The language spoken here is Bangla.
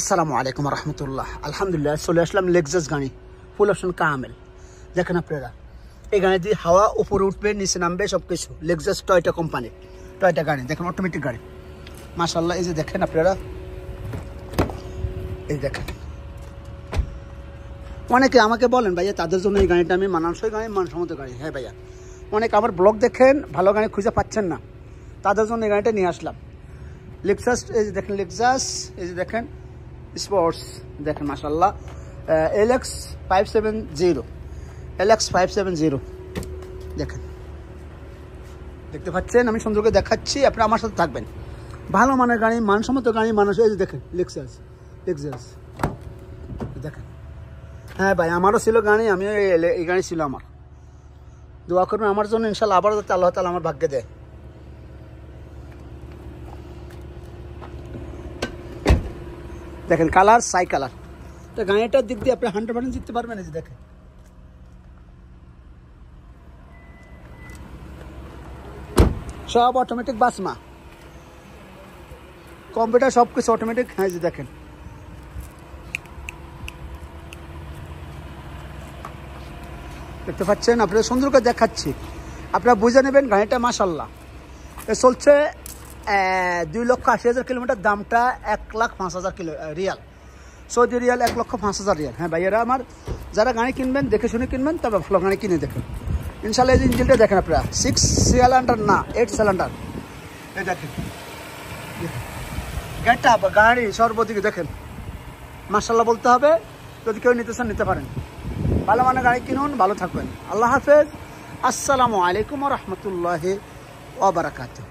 আসসালামু আলাইকুম রহমতুল্লাহ। আলহামদুলিল্লাহ চলে আসলাম লেক্সাস গাড়ি, ফুল অপশন কামেল। দেখেন আপনারা এই গাড়ি দিয়ে হাওয়া উপরে উঠবে নিচে নামবে সব কিছু। লেক্সাস টয়টা কোম্পানি, টয়টা গাড়ি দেখেন, অটোমেটিক গাড়ি মাশাআল্লাহ। এই যে দেখেন আপনারা, এই দেখেন। অনেকে আমাকে বলেন ভাইয়া তাদের জন্য এই গাড়িটা আমি মানানসই গাড়ি, মানসম্মত গাড়ি। হ্যাঁ ভাইয়া, অনেকে আমার ব্লগ দেখেন ভালো গাড়ি খুঁজে পাচ্ছেন না, তাদের জন্য এই গাড়িটা নিয়ে আসলাম। লেক্সাস, এই যে দেখেন লেক্সাস, এই যে দেখেন স্পোর্টস দেখেন মাশাআল্লাহ। LX 570, LX 570 দেখেন, দেখতে পাচ্ছেন। আমি সুন্দরকে দেখাচ্ছি, আপনি আমার সাথে থাকবেন। ভালো মানের গাড়ি, মানসম্মত গাড়ি, মানুষ। এই যে দেখেন লেক্সাস, লেক্সাস দেখেন। হ্যাঁ ভাই, আমারও ছিল গাড়ি, আমিও এই গাড়ি ছিল আমার। দোয়া করবেন আমার জন্য, ইনশাল্লাহ আবারও যাতে আল্লাহ তাআলা আমার ভাগ্যে দেয়। দেখেন কালার, সাই কালার। তো গাড়িটার দিক দিয়ে আপনি 100% জিততে পারবেন। এই যে দেখেন, সব অটোমেটিক বাসমা, কম্পিউটার সব কিছু অটোমেটিক। হ্যাঁ যে দেখেন, দেখতে পাচ্ছেন। আপনারা সুন্দর করে দেখাচ্ছি, আপনারা বুঝে নেবেন গাড়িটা মাশাআল্লাহ। এ চলছে 2,80,000 কিলোমিটার, দামটা 1,05,000 রিয়াল, সৌদি রিয়াল 1,05,000 রিয়াল। হ্যাঁ ভাইয়েরা আমার, যারা গাড়ি কিনবেন দেখে শুনে কিনবেন, তবে ভালো গাড়ি কিনে দেখেন ইনশাল্লাহ। এই ইঞ্জিনটা দেখেন আপনারা, 6 সিলিন্ডার না 8 সিলিন্ডার। এই দেখেন গাড়িটা, গাড়ি সর্বদিকে দেখেন মাশাআল্লাহ বলতে হবে। যদি কেউ নিতে চান নিতে পারেন। ভালো মানের গাড়ি কিনুন, ভালো থাকবেন। আল্লাহ হাফেজ, আসসালামু আলাইকুম ওয়া রাহমাতুল্লাহি ওয়া বারাকাতুহু।